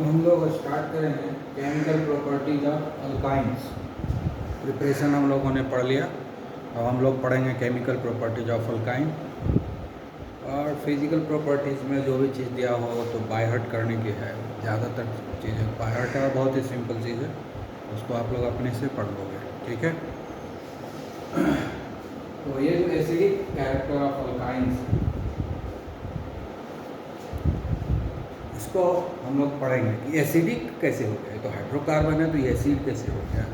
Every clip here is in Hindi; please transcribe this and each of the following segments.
हम लोग स्टार्ट करेंगे chemical properties of alkynes. Preparation हम लोगों ने पढ़ लिया। अब हम लोग पढ़ेंगे केमिकल प्रॉपर्टीज ऑफ अल्काइन। और फिजिकल प्रॉपर्टीज़ में जो भी चीज़ दिया हो तो बाय हार्ट करने की है। ज़्यादातर चीज़ें बाय हार्ट है, बहुत ही सिंपल चीज़ है, उसको आप लोग अपने से पढ़ लोगे। ठीक है। तो ये जो एसिडिक कैरेक्टर ऑफ अल्काइंस, इसको हम लोग पढ़ेंगे कि एसिडिक कैसे हो गया। तो हाइड्रोकार्बन है तो ये एसिड कैसे हो गया,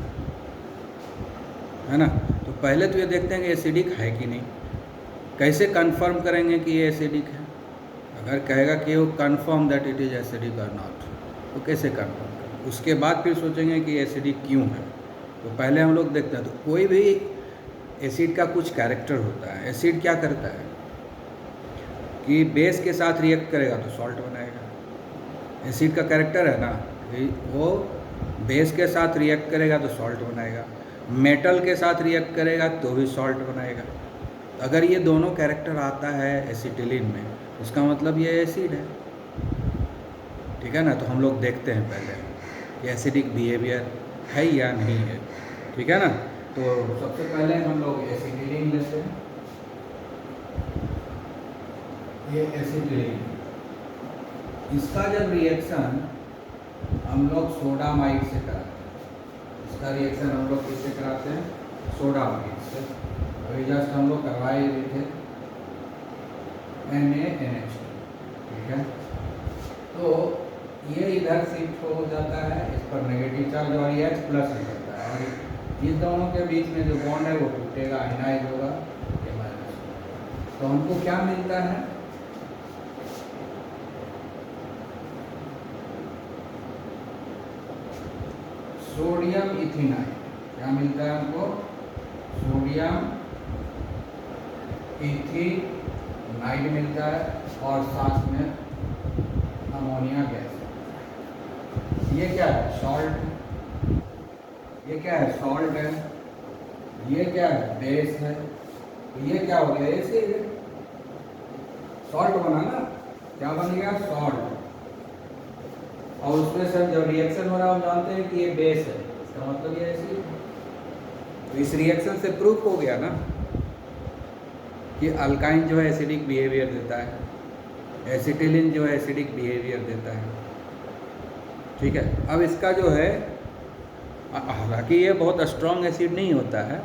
है ना। तो पहले तो ये देखते हैं कि एसिडिक है कि नहीं। कैसे कंफर्म करेंगे कि ये एसिडिक है। अगर कहेगा कि वो confirm that it is acidic और नॉट, तो कैसे कंफर्म करें। उसके बाद फिर सोचेंगे कि एसिडिक क्यों है। तो पहले हम लोग देखते हैं, तो कोई भी एसिड का कुछ कैरेक्टर होता है। एसिड क्या करता है कि बेस के साथ रिएक्ट करेगा तो सॉल्ट बनाएगा। एसिड का कैरेक्टर है ना, वो बेस के साथ रिएक्ट करेगा तो सॉल्ट बनाएगा, मेटल के साथ रिएक्ट करेगा तो भी सॉल्ट बनाएगा। अगर ये दोनों कैरेक्टर आता है एसिटिलीन में, उसका मतलब ये एसिड है। ठीक है ना। तो हम लोग देखते हैं पहले कि एसिडिक बिहेवियर है या नहीं है। ठीक है ना। तो सबसे पहले हम लोग एसिटिलीन लेते हैं। ये एसिटिलीन, इसका जब रिएक्शन हम लोग सोडामाइड से कराते हैं, इसका रिएक्शन हम लोग किससे कराते हैं, सोडामाइड से। अभी जस्ट हम लोग करवाए हुए थे NaNH। ठीक है। तो ये इधर शिफ्ट हो जाता है, इस पर नेगेटिव चार्ज और ये H प्लस निकलता है, और इस दोनों के बीच में जो बॉन्ड है वो टूटेगा, आयनाइज होगा, ये माइनस। तो हमको क्या मिलता है, सोडियम इथिनाइड। क्या मिलता है हमको, सोडियम इथिनाइड मिलता है, और साथ में अमोनिया गैस। ये क्या है, सॉल्ट। ये क्या है, सॉल्ट है। ये क्या है, बेस है। ये क्या हो गया, एसिड। सॉल्ट बना ना, क्या बन गया, सॉल्ट। और उसमें से जब रिएक्शन हो रहा है हम जानते हैं कि ये बेस है, इसका मतलब ये एसिड है। तो इस रिएक्शन से प्रूफ हो गया ना कि अल्काइन जो है एसिडिक बिहेवियर देता है, एसिटिलीन जो है एसिडिक बिहेवियर देता है। ठीक है। अब इसका जो है, हालांकि ये बहुत स्ट्रॉन्ग एसिड नहीं होता है,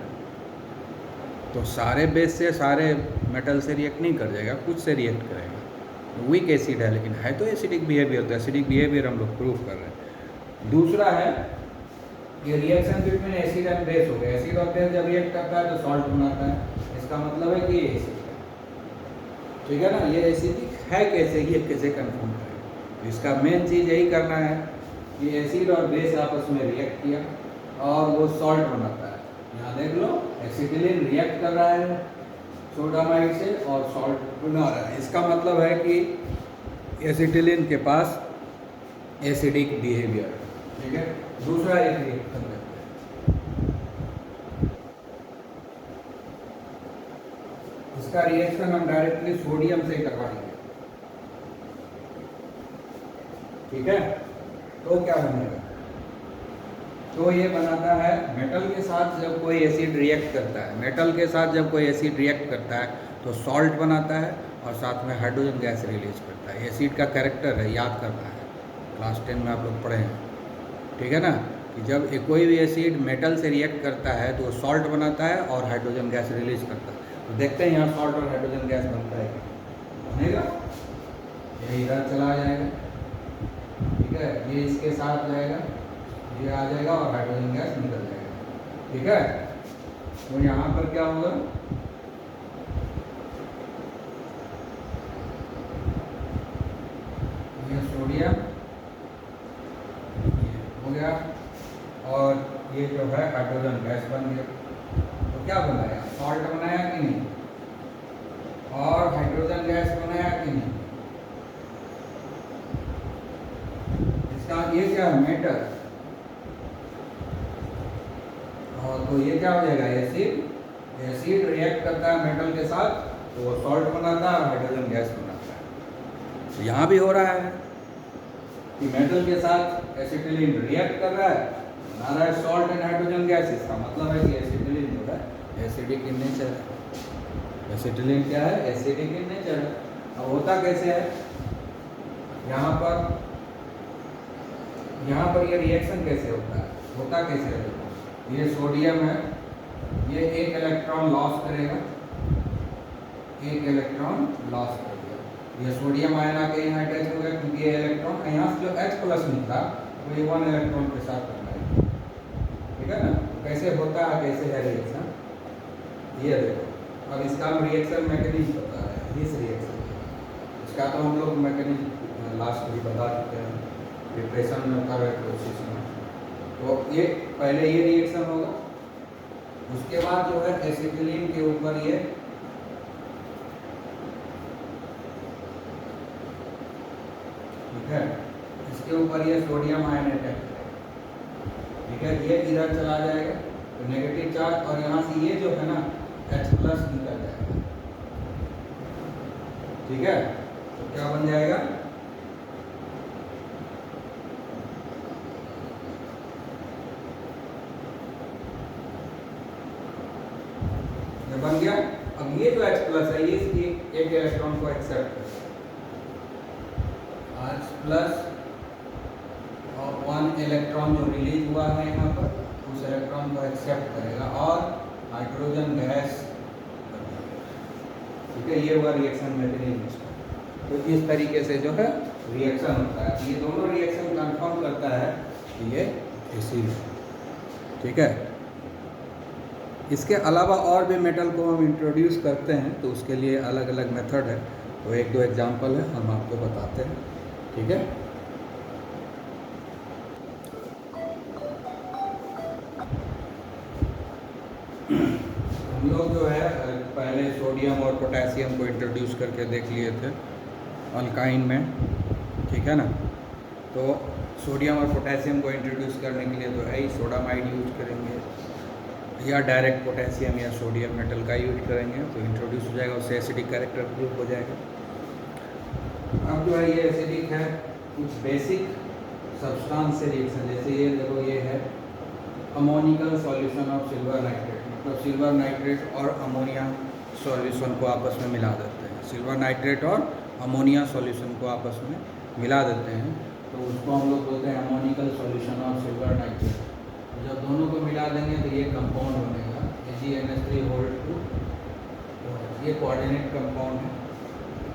तो सारे बेस से सारे मेटल से रिएक्ट नहीं कर जाएगा, कुछ से रिएक्ट करेगा। वीक एसिड है लेकिन है तो एसिडिक बिहेवियर। तो एसिडिक बिहेवियर हम लोग प्रूफ कर रहे हैं। दूसरा है कि reaction between acid and base हो गया। एसिड और बेस जब रिएक्ट करता है तो सॉल्ट बनाता है, इसका मतलब है कि ये एसिड है। ठीक है ना। ये एसिडिक है कैसे, ये कैसे कंफर्म करें। इसका मेन चीज़ यही करना है कि एसिड और बेस आपस में रिएक्ट किया और वो सॉल्ट बनाता है। यहाँ देख लो, एसिटिलीन रिएक्ट कर रहा है सोडामाइड से और सॉल्ट बना रहा है। इसका मतलब है कि एसिटिलीन के पास एसिडिक बिहेवियर। ठीक है। दूसरा एक रिएक्शन देखते हैं। इसका रिएक्शन हम डायरेक्टली सोडियम से करवाएंगे। ठीक है। तो क्या बनेगा, तो ये बनाता है मेटल के साथ जब कोई एसिड रिएक्ट करता है, मेटल के साथ जब कोई एसिड रिएक्ट करता है तो सॉल्ट बनाता है और साथ में हाइड्रोजन गैस रिलीज करता है। एसिड का कैरेक्टर है, याद करना है, क्लास 10 में आप लोग पढ़े हैं। ठीक है ना। कि जब कोई भी एसिड मेटल से रिएक्ट करता है तो वो सॉल्ट बनाता है और हाइड्रोजन गैस रिलीज करता है। तो देखते हैं यहाँ सॉल्ट और हाइड्रोजन गैस बनता है, बनेगा, ये इधर चला जाएगा। ठीक है। ये इसके साथ जाएगा, ये आ जाएगा और हाइड्रोजन गैस निकल जाएगा। ठीक है। तो यहाँ पर क्या होगा, ये सोडियम हो गया और ये जो है हाइड्रोजन गैस बन गया। तो क्या बनाया, सॉल्ट बनाया कि नहीं, और हाइड्रोजन गैस बनाया कि नहीं। इसका ये क्या है, मेटल। और तो ये क्या हो जाएगा, एसिड। एसिड रिएक्ट करता है मेटल के साथ तो वो सॉल्ट बनाता है और हाइड्रोजन गैस बनाता है। तो यहाँ भी हो रहा है। कि मेटल के साथ एसिटिलीन रिएक्ट कर रहा है, बना रहा है सॉल्ट एंड हाइड्रोजन गैस। इसका मतलब है कि एसिटिलीन जो है एसिडिक इन नेचर है। एसिटिलीन क्या है? एसिडिक इन नेचर है। अब होता कैसे है, यहाँ पर ये रिएक्शन कैसे होता है, होता कैसे है? ये सोडियम है, ये एक इलेक्ट्रॉन लॉस करेगा, एक इलेक्ट्रॉन लॉस कर दिया, ये सोडियम आयन आके यहाँ अटैच हो गया, क्योंकि ये इलेक्ट्रॉन यहाँ से जो H प्लस निकला वो ये 1 इलेक्ट्रॉन के साथ करना है, ठीक है ना। तो कैसे होता है, कैसे है रिएक्शन, ये देखो। अब इसका हम रिएक्शन मैकेनिज्म बता रहे हैं, इस रिएक्शन इसका तो हम लोग मैकेनिज्म लास्ट भी बता चुके हैं प्रिपरेशन में कर रहे प्रोसेस में। तो ये पहले ये रिएक्शन होगा, उसके बाद जो है एसिटिलीन के ऊपर ये ठीक है, इसके ऊपर ये सोडियम आयन अटैक करेगा, ठीक है। ये इधर चला जाएगा तो नेगेटिव चार्ज, और यहाँ से ये जो है ना H प्लस निकल जाएगा, ठीक है। तो क्या बन जाएगा, ये बन गया। अब ये जो H प्लस है ये एक इलेक्ट्रॉन को एक्सेप्ट करेगा, H प्लस और 1 इलेक्ट्रॉन जो रिलीज हुआ है यहाँ पर उस इलेक्ट्रॉन को एक्सेप्ट करेगा और हाइड्रोजन गैस, ठीक है। ये हुआ रिएक्शन मैकेनिज्म। तो इस तरीके से जो है रिएक्शन होता है। ये दोनों रिएक्शन कंफर्म करता है कि ये एसिड है, ठीक है। इसके अलावा और भी मेटल को हम इंट्रोड्यूस करते हैं तो उसके लिए अलग अलग मेथड है, तो एक दो एग्जांपल है हम आपको बताते हैं, ठीक है। हम लोग जो है पहले सोडियम और पोटेशियम को इंट्रोड्यूस करके देख लिए थे अल्काइन में, ठीक है ना। तो सोडियम और पोटेशियम को इंट्रोड्यूस करने के लिए तो है ही सोडामाइड यूज करेंगे, या डायरेक्ट पोटेशियम या सोडियम मेटल का यूज करेंगे तो इंट्रोड्यूस हो जाएगा, उससे एसिडिक कैरेक्टर प्रूव हो जाएगा। अब जो है ये एसिडिक है, कुछ बेसिक सब्सटेंस से रिएक्शन, जैसे ये देखो ये है ammoniacal solution of silver nitrate, मतलब सिल्वर नाइट्रेट और अमोनिया सॉल्यूशन को आपस में मिला देते हैं, सिल्वर नाइट्रेट और अमोनिया सॉल्यूशन को आपस में मिला देते हैं, तो उसको हम लोग बोलते हैं ammoniacal solution of silver nitrate. जब दोनों को मिला देंगे तो ये कंपाउंड बनेगा AgNH3 ये कोऑर्डिनेट कंपाउंड है,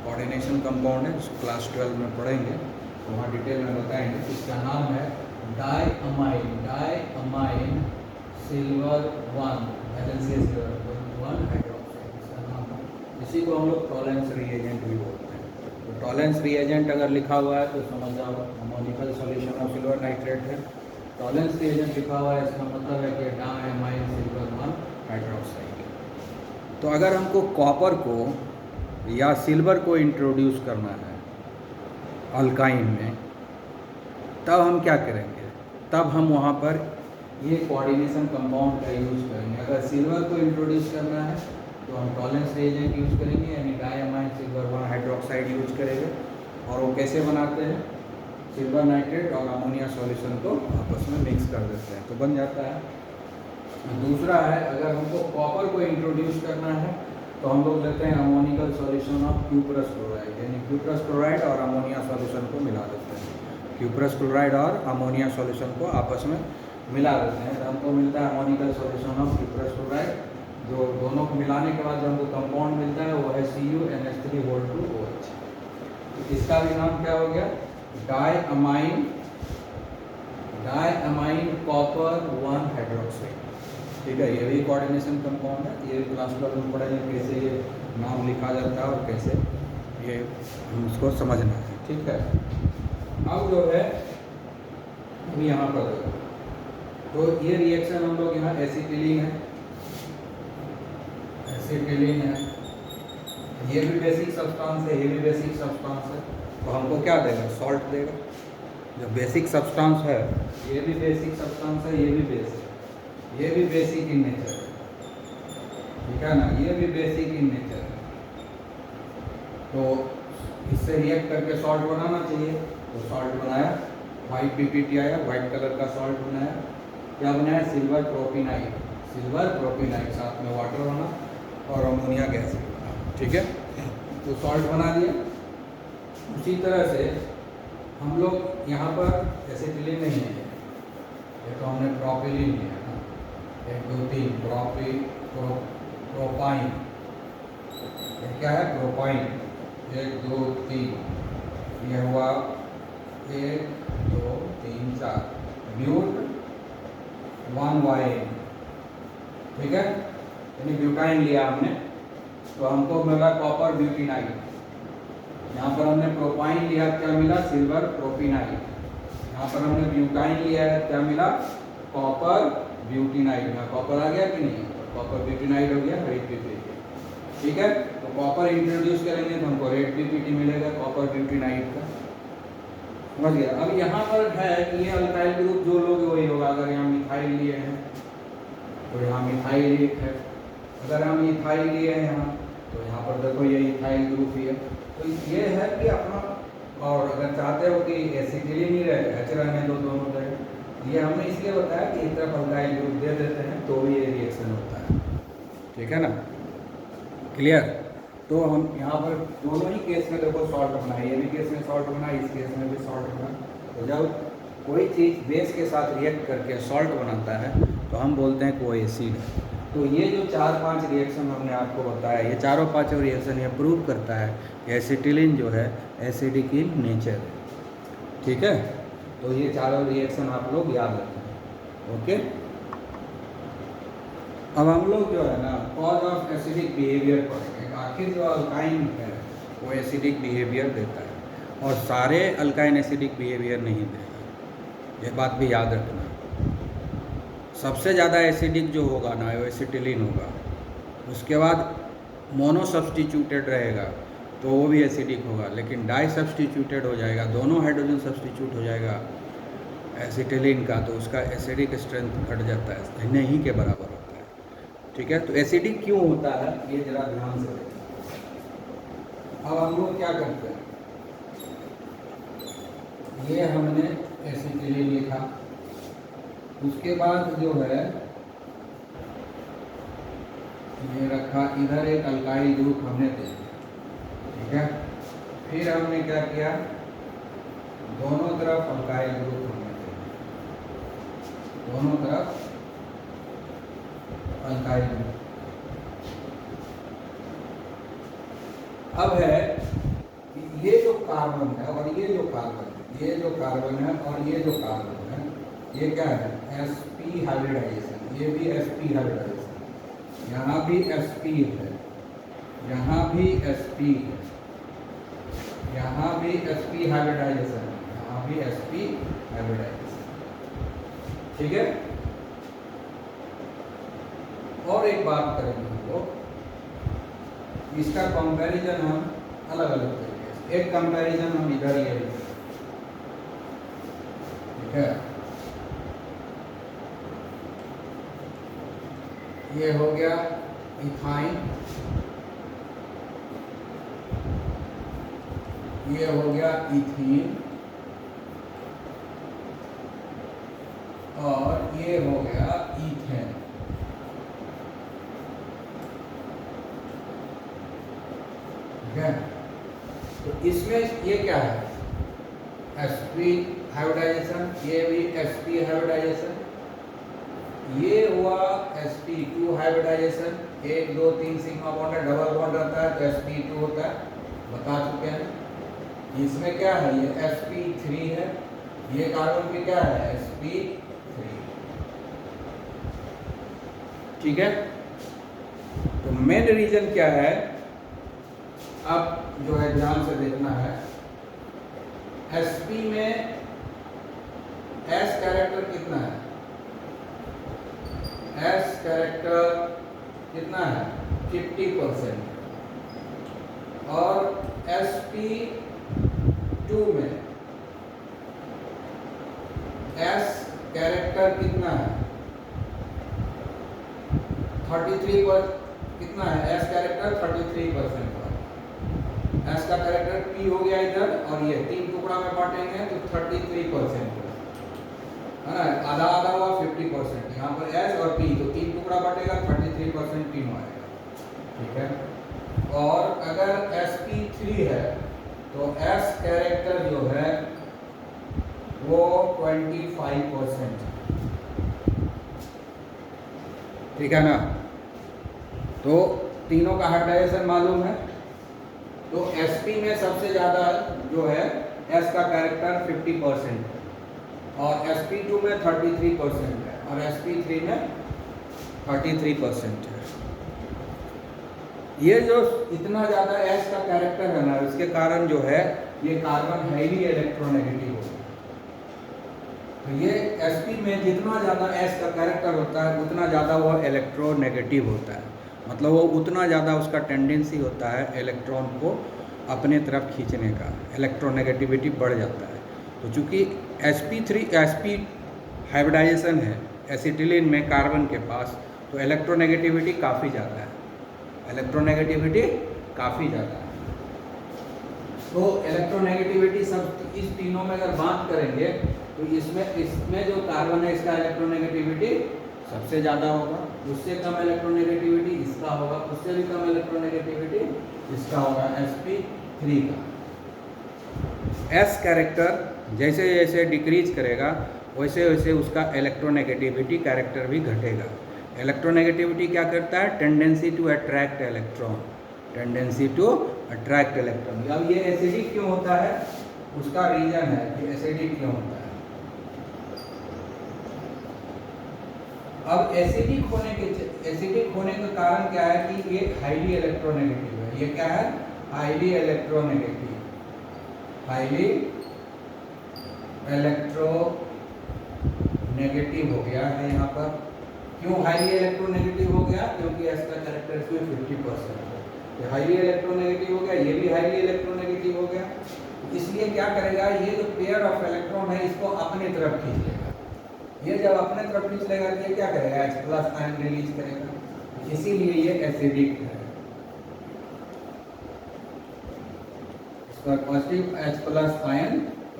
कोऑर्डिनेशन कंपाउंड है, जिसको क्लास 12 में पढ़ेंगे तो वहाँ डिटेल में बताएंगे। इसका नाम है डाइअमाइन सिल्वर 1 हाइड्रोक्साइड, इसका नाम है। इसी को हम लोग टॉलेंस रिएजेंट भी बोलते हैं। तो टॉलेंस रिएजेंट अगर लिखा हुआ है तो समझ जाओ ammoniacal solution of silver nitrate है। टॉलेंस रिएजेंट लिखा हुआ है इसका मतलब है कि डाइअमाइन सिल्वर 1 हाइड्रोक्साइड। तो अगर हमको कॉपर को या सिल्वर को इंट्रोड्यूस करना है अल्काइन में, तब हम क्या करेंगे, तब हम वहाँ पर ये कोऑर्डिनेशन कंपाउंड का यूज़ करेंगे। अगर सिल्वर को इंट्रोड्यूस करना है तो हम टॉलेंस रिएजेंट यूज़ करेंगे, यानी डाइअमाइन सिल्वर 1 हाइड्रोक्साइड यूज करेंगे। और वो कैसे बनाते हैं, सिल्वर नाइट्रेट और अमोनिया सॉल्यूशन को आपस में मिक्स कर देते हैं तो बन जाता है। दूसरा है, अगर हमको कॉपर को इंट्रोड्यूस करना है तो हम लोग लेते हैं ammoniacal solution of cuprous chloride, यानी क्यूप्रस क्लोराइड और अमोनिया सॉल्यूशन को मिला देते हैं, क्यूप्रस क्लोराइड और अमोनिया सॉल्यूशन को आपस में मिला देते हैं तो हमको मिलता है ammoniacal solution of cuprous chloride. जो दोनों को मिलाने के बाद जो हमको कंपाउंड मिलता है वो है CuNH3O2OH। तो इसका भी नाम क्या हो गया, डाइअमाइन कॉपर 1 हाइड्रोक्साइड, ठीक है। ये भी कोऑर्डिनेशन कंपाउंड है, ये क्लास 12 में पढ़ेंगे कैसे ये नाम लिखा जाता है और कैसे ये हम उसको समझना है, ठीक है। अब जो है अभी यहाँ पर तो ये रिएक्शन हम लोग यहाँ एसिटिलीन है, एसिटिलीन है, ये भी बेसिक सब्सटेंस है, ये भी बेसिक सब्सटेंस है, तो हमको क्या देगा, सॉल्ट देगा। जो बेसिक सब्सटेंस है ये भी बेसिक सब्सटेंस है, ये भी बेसिक इन नेचर है, ठीक है ना, ये भी बेसिक इन नेचर है। तो इससे रिएक्ट करके सॉल्ट बनाना चाहिए, तो सॉल्ट बनाया, वाइट पीपीटी आया, वाइट कलर का सॉल्ट बनाया। क्या बनाया? सिल्वर प्रोपिनाइट, सिल्वर प्रोपिनाइट, साथ में वाटर बना और अमोनिया गैस बना। ठीक है, तो सॉल्ट बना दिया। उसी तरह से हम लोग यहाँ पर एसिटिलीन नहीं है, ये तो हमने प्रोपिलीन लिया ना, 1 2 3 प्रोपाइन, ये क्या है? प्रोपाइन। 1 2 3, ये हुआ 1 2 3 4, ब्यूट 1 वाइन। ठीक है, यानी ब्यूटाइन लिया हमने, तो हमको मिला कॉपर ब्यूटिनाइट। यहाँ पर हमने प्रोपाइन लिया, क्या मिला? सिल्वर प्रोपिनाइट। यहाँ पर हमने ब्यूटाइन लिया है, क्या मिला? कॉपर ब्यूटिनाइट। यहाँ कॉपर आ गया कि नहीं? कॉपर ब्यूटिनाइट हो गया, रेड पीपीटी। ठीक है, तो कॉपर इंट्रोड्यूस करेंगे तो हमको रेड पीपीटी मिलेगा कॉपर ब्यूटिनाइट का। समझ गया? अब यहाँ पर है कि ये अल्काइल ग्रुप जो लोग वही होगा। अगर यहाँ मिथाइल लिए हैं तो यहाँ मिथाइल एक है, अगर हम इथाइल लिए हैं यहाँ तो यहाँ पर देखो ये इथाइल ग्रुप ही है। तो ये है कि अपना, और अगर चाहते हो कि एसिटिलीन ही रहे, एच रहने दो, दोनों रहे। ये हमने इसलिए बताया कि एक तरफ अल्काइल ग्रुप दे देते हैं तो भी ये रिएक्शन होता है। ठीक है ना, क्लियर? तो हम यहाँ पर दोनों ही केस में देखो सॉल्ट बना, ये भी केस में सॉल्ट बना, इस केस में भी सॉल्ट बना। तो जब कोई चीज़ बेस के साथ रिएक्ट करके सॉल्ट बनाता है तो हम बोलते हैं कि वो एसिड है। तो ये जो 4-5 रिएक्शन हमने आपको बताया, ये चारों पाँचों रिएक्शन ये प्रूव करता है कि एसिटिलीन जो है एसिडिक इन नेचर है। ठीक है, तो ये चारों रिएक्शन आप लोग याद रखें। ओके, अब हम लोग जो है ना कॉज ऑफ एसिडिक बिहेवियर पढ़ेंगे। आखिर जो अल्काइन है वो एसिडिक बिहेवियर देता है, और सारे अल्काइन एसिडिक बिहेवियर नहीं देगा, ये बात भी याद रखना। सबसे ज़्यादा एसिडिक जो होगा ना वो एसिटिलीन होगा, उसके बाद मोनो सब्सटीट्यूटेड रहेगा तो वो भी एसिडिक होगा, लेकिन डाई सब्सटीट्यूटेड हो जाएगा, दोनों हाइड्रोजन सब्सटीट्यूट हो जाएगा एसिटिलीन का, तो उसका एसिडिक स्ट्रेंथ घट जाता है, नहीं के बराबर होता है। ठीक है, तो एसिडिक क्यों होता है ये जरा ध्यान से देखें। अब हम लोग क्या करते हैं, ये हमने एसिटिलीन लिखा, उसके बाद जो है ये रखा, इधर एक अल्काइल ग्रुप हमने दे दिया। ठीक है, फिर हमने क्या किया, दोनों तरफ अल्काइल ग्रुप हमने दे दिया, दोनों तरफ अल्काइल ग्रुप। अब है ये जो कार्बन है और ये जो कार्बन है, ये जो कार्बन है और ये जो कार्बन है, ये क्या है? sp hybridization. ये भी sp हाइब्रिडाइजेशन, यहाँ भी sp है, यहाँ भी sp है, यहाँ भी sp हाइब्रिडाइजेशन, यहाँ भी sp हाइब्रिडाइजेशन। ठीक है, और एक बात करेंगे हम लोग, इसका कंपैरिजन हम अलग अलग तरीके से, एक कंपैरिजन हम इधर ले लेंगे। ठीक है, ये हो गया इथाइन, ये हो गया इथीन, और ये हो गया ईथेन। ठीक है, तो इसमें ये क्या है? sp हाइब्रिडाइजेशन, ये भी sp हाइब्रिडाइजेशन, ये हुआ sp2 हाइब्रिडाइजेशन, 1 2 3 सिग्मा बॉन्ड है, डबल बॉन्ड रहता है तो sp2 होता है, बता चुके हैं। इसमें क्या है? ये sp3 है, ये कार्बन भी क्या है? sp3। ठीक है, तो मेन रीजन क्या है, अब जो है ध्यान से देखना है। sp में s कैरेक्टर कितना है? s कैरेक्टर कितना है? 50%। और sp2 में s कैरेक्टर कितना है? 33 पर कितना है? s कैरेक्टर 33% पर। एस का कैरेक्टर पी हो गया इधर, और ये 3 टुकड़ा में बांटेंगे तो 33% है ना, आधा आधा हुआ 50%। यहाँ पर एस और पी तो 3 टुकड़ा बांटेगा 33% तीनों आएगा, ठीक है। और अगर sp3 है तो एस कैरेक्टर जो है वो 25%, ठीक है ना। तो तीनों का हाइब्रिडाइजेशन मालूम है। तो sp में सबसे ज़्यादा जो है s का कैरेक्टर 50% और sp2 में 33% है और sp3 में 33% है। ये जो इतना ज़्यादा s का कैरेक्टर है ना, उसके कारण जो है ये कार्बन हाईली इलेक्ट्रोनेगेटिव होता है। तो ये sp में जितना ज़्यादा s का कैरेक्टर होता है उतना ज़्यादा वो इलेक्ट्रोनेगेटिव होता है, मतलब वो उतना ज़्यादा उसका टेंडेंसी होता है इलेक्ट्रॉन को अपने तरफ खींचने का, इलेक्ट्रोनेगेटिविटी बढ़ जाता है। तो चूँकि sp हाइब्रिडाइजेशन है एसिटिलीन में कार्बन के पास, तो इलेक्ट्रोनेगेटिविटी काफ़ी ज़्यादा है, इलेक्ट्रोनेगेटिविटी काफ़ी ज़्यादा है। तो इलेक्ट्रोनेगेटिविटी सब इस तीनों में अगर बात करेंगे तो इसमें जो कार्बन है इसका इलेक्ट्रोनेगेटिविटी सबसे ज़्यादा होगा, उससे कम इलेक्ट्रोनेगेटिविटी इसका होगा, उससे भी कम इलेक्ट्रोनेगेटिविटी इसका होगा sp3 का। s कैरेक्टर जैसे जैसे डिक्रीज करेगा वैसे वैसे उसका इलेक्ट्रोनेगेटिविटी कैरेक्टर भी घटेगा। इलेक्ट्रोनेगेटिविटी क्या करता है? Tendency to attract electron, tendency to attract electron. अब ये एसिडिक क्यों होता है, उसका रीजन है कि एसिडिक क्यों होता है। अब एसिडिक होने का कारण क्या है कि ये हाईली इलेक्ट्रोनेगेटिव है। ये क्या है? हाईली इलेक्ट्रोनेगेटिव, हाईली इलेक्ट्रोनेगेटिव हो गया है यहाँ पर। क्यों हाईली इलेक्ट्रोनेगेटिव हो गया? क्योंकि इसका कैरेक्टर इसमें 50% है। तो हाईली इलेक्ट्रोनेगेटिव हो गया, ये भी हाईली इलेक्ट्रोनेगेटिव हो गया। इसलिए क्या करेगा, ये जो पेयर ऑफ इलेक्ट्रॉन है इसको अपने तरफ खींच लेगा। ये जब अपने तरफ खींच लेगा तो ये क्या करेगा? H+ आयन रिलीज करेगा, इसीलिए ये एसिडिक है। इसका पॉजिटिव H+ आयन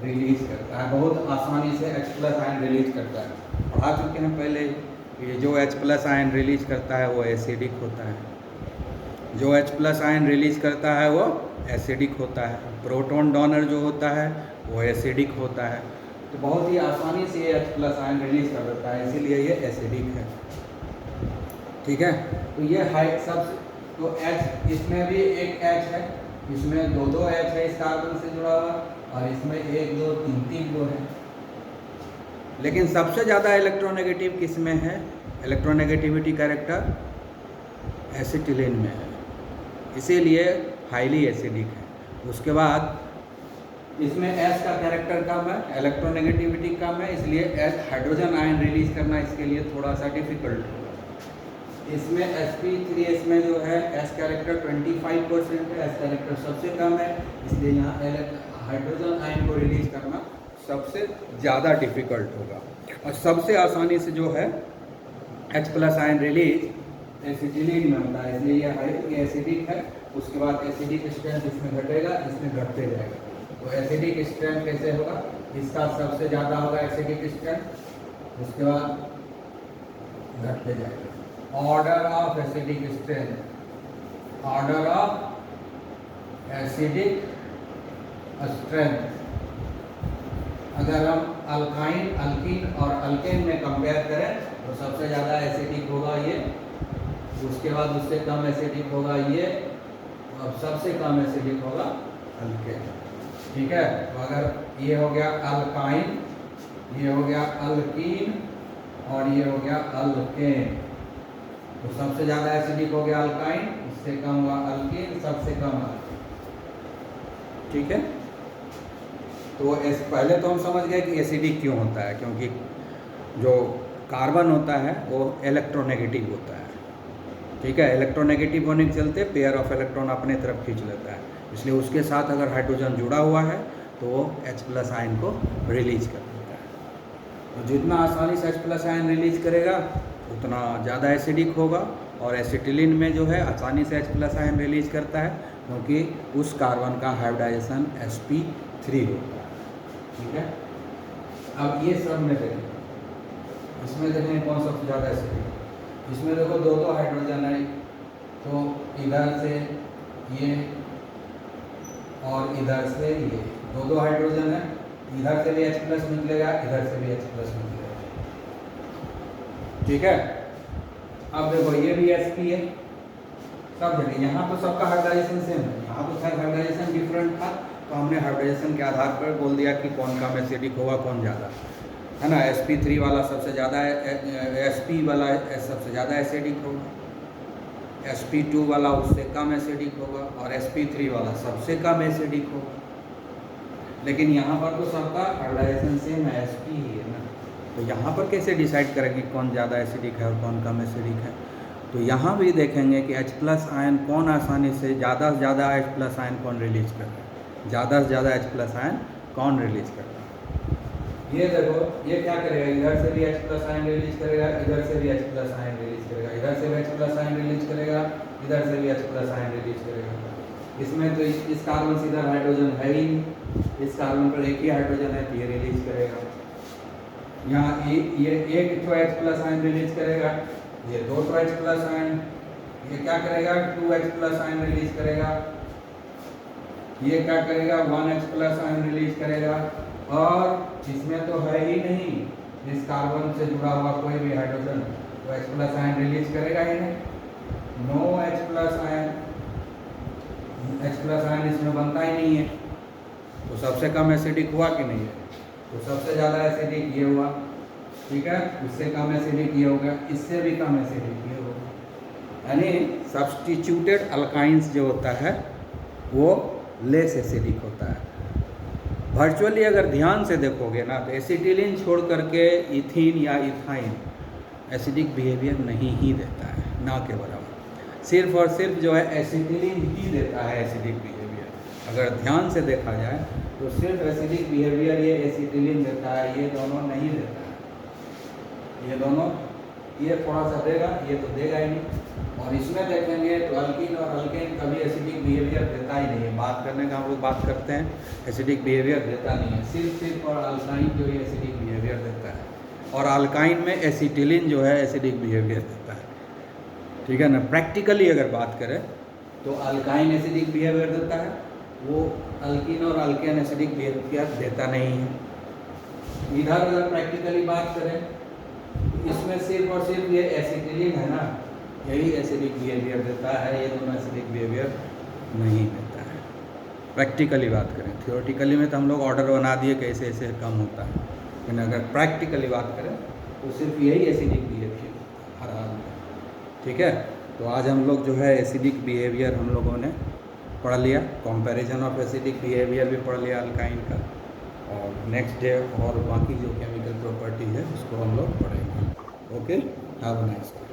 रिलीज करता है, बहुत आसानी से H+ आयन रिलीज करता है। पढ़ा चुके हैं पहले, ये जो H+ आयन रिलीज करता है वो एसिडिक होता है, जो H+ आयन रिलीज करता है वो एसिडिक होता है। प्रोटॉन डोनर जो होता है वो एसिडिक होता है। तो बहुत ही आसानी से ये H+ आयन रिलीज कर देता है, इसीलिए ये एसिडिक है, ठीक है। तो ये हाई सबसे, तो H, इसमें भी एक H है, इसमें दो H है इस कार्बन से जुड़ा हुआ, और इसमें 1 2 3 2 है। लेकिन सबसे ज़्यादा इलेक्ट्रोनेगेटिव किस में है? इलेक्ट्रोनेगेटिविटी कैरेक्टर एसिटिलीन में है, इसीलिए हाईली एसिडिक है। उसके बाद इसमें S का कैरेक्टर कम है, इलेक्ट्रोनेगेटिविटी कम है, इसलिए S हाइड्रोजन आयन रिलीज करना इसके लिए थोड़ा सा डिफिकल्ट होगा। इसमें sp3 में जो है S कैरेक्टर 25% है, S कैरेक्टर सबसे कम है, इसलिए यहाँ हाइड्रोजन आयन को रिलीज करना सबसे ज़्यादा डिफिकल्ट होगा। और सबसे आसानी से जो है H+ आयन रिलीज एसिटिलीन में होता है, इसलिए ये हाईली एसिडिक है। उसके बाद एसिडिक स्ट्रेंथ इसमें घटेगा, इसमें घटते जाएगा। तो एसिडिक स्ट्रेंथ कैसे होगा? इसका सबसे ज़्यादा होगा एसिडिक स्ट्रेंथ, उसके बाद घटते जाएगा। Order of acidic strength, order of acidic strength. अगर हम अल्काइन, अल्कीन और अल्केन में कंपेयर करें तो सबसे ज़्यादा एसिडिक होगा ये, उसके बाद उससे कम एसिडिक होगा ये, और सबसे कम एसिडिक होगा अल्केन, ठीक है। तो अगर ये हो गया अल्काइन, ये हो गया अल्कीन और ये हो गया अल्केन, तो सबसे ज़्यादा एसिडिक हो गया अल्काइन, इससे कम हुआ अल्कीन, सबसे कम अल्कीन, ठीक है। तो पहले तो हम समझ गए कि एसिडिक क्यों होता है, क्योंकि जो कार्बन होता है वो इलेक्ट्रोनेगेटिव होता है, ठीक है। इलेक्ट्रोनेगेटिव होने के चलते पेयर ऑफ इलेक्ट्रॉन अपने तरफ खींच लेता है, इसलिए उसके साथ अगर हाइड्रोजन जुड़ा हुआ है तो वो H+ आयन को रिलीज कर देता है। तो जितना आसानी से H+ आयन रिलीज करेगा उतना ज़्यादा एसिडिक होगा। और एसिटिलीन में जो है आसानी से H+ आयन रिलीज करता है, क्योंकि उस कार्बन का हाइब्रिडाइजेशन sp3 होता है। ठीक है, अब ये सब में देखें, इसमें देखें कौन सबसे ज़्यादा एसिडिक। इसमें देखो दो हाइड्रोजन है, तो इधर से ये और इधर से ये दो हाइड्रोजन है, इधर से भी H+ निकलेगा, इधर से भी H+ निकलेगा। ठीक है, अब देखो ये भी sp है सब जगह, यहाँ तो सबका हाइब्रिडाइजेशन सेम है, यहाँ तो खैर हाइब्रिडाइजेशन डिफरेंट था, तो हमने हाइब्रिडाइजेशन के आधार पर बोल दिया कि कौन कम एसिडिक होगा कौन ज़्यादा, है ना। sp3 वाला सबसे ज़्यादा, sp वाला सबसे ज़्यादा एसिडिक होगा, sp2 वाला उससे कम एसिडिक होगा, और sp3 वाला सबसे कम एसिडिक होगा। लेकिन यहाँ पर तो सबका हाइब्रिडाइजेशन सेम है, sp ही है ना, तो यहाँ पर कैसे डिसाइड करेंगे कौन ज़्यादा एसिडिक है और कौन कम एसिडिक है। तो यहाँ भी देखेंगे कि H+ आयन कौन आसानी से ज़्यादा H+ आयन कौन रिलीज कर रहा है, ज़्यादा से ज़्यादा H+ आयन कौन रिलीज कर रहा है। ये देखो, ये क्या करेगा, इधर से भी H+ आयन रिलीज करेगा, इधर से भी H+ आयन रिलीज करेगा, इधर से भी H+ आयन रिलीज करेगा, इधर से भी H+ आयन रिलीज करेगा। इसमें तो इस कार्बन से इधर हाइड्रोजन है ही नहीं, इस कार्बन पर एक ही हाइड्रोजन है, तो ये रिलीज करेगा। यहाँ ये एक तो H+ आयन रिलीज करेगा, ये दो H+ आयन, ये क्या करेगा 2H+ आयन रिलीज करेगा, ये क्या करेगा 1H+ आयन रिलीज करेगा, और इसमें तो है ही नहीं इस कार्बन से जुड़ा हुआ कोई भी हाइड्रोजन, तो H+ आयन रिलीज करेगा ही नहीं, no H+ ion, H+ ion इसमें बनता ही नहीं है। तो सबसे कम एसिडिक हुआ कि नहीं है, तो सबसे ज़्यादा एसिडिक ये हुआ। ठीक है, उससे कम एसिडिक ये होगा, इससे भी कम एसिडिक ये होगा। यानी सब्स्टिट्यूटेड अल्काइंस जो होता है वो लेस एसिडिक होता है। वर्चुअली अगर ध्यान से देखोगे ना, तो एसिटिलीन छोड़ करके इथीन या इथाइन एसिडिक बिहेवियर नहीं ही देता है, ना के बराबर। सिर्फ और सिर्फ जो है एसिटिलीन ही देता है एसिडिक बिहेवियर। अगर ध्यान से देखा जाए तो सिर्फ एसिडिक बिहेवियर ये एसिटिलीन देता है, ये दोनों नहीं देता है। ये दोनों, ये थोड़ा सा देगा, ये तो देगा ही नहीं। और इसमें देखेंगे तो अल्कीन और अल्केन कभी एसिडिक बिहेवियर देता ही नहीं है। बात करने का हम लोग बात करते हैं, एसिडिक बिहेवियर देता नहीं है, सिर्फ और अल्काइन जो है एसिडिक बिहेवियर देता है, और अल्काइन में एसिटिलीन जो है एसिडिक बिहेवियर देता है। ठीक है ना। प्रैक्टिकली अगर बात करें तो अल्काइन एसिडिक बिहेवियर देता है, वो अल्कीन और अल्केन एसिडिक बिहेवियर देता नहीं है। इधर अगर प्रैक्टिकली बात करें, इसमें सिर्फ और सिर्फ ये एसिटिलीन है ना, यही एसिडिक बिहेवियर देता है, ये दोनों एसिडिक बिहेवियर नहीं देता है। प्रैक्टिकली बात करें, थियोरेटिकली में तो हम लोग ऑर्डर बना दिए कैसे ऐसे कम होता है, लेकिन अगर प्रैक्टिकली बात करें तो सिर्फ यही एसिडिक बिहेवियर हर हाल में। ठीक है, तो आज हम लोग जो है एसिडिक बिहेवियर हम लोगों ने पढ़ लिया, कंपैरिजन ऑफ एसिडिक बिहेवियर भी पढ़ लिया अल्काइन का, और नेक्स्ट डे और बाकी जो केमिकल प्रॉपर्टी है उसको हम लोग पढ़ेंगे। Okay, have a nice day.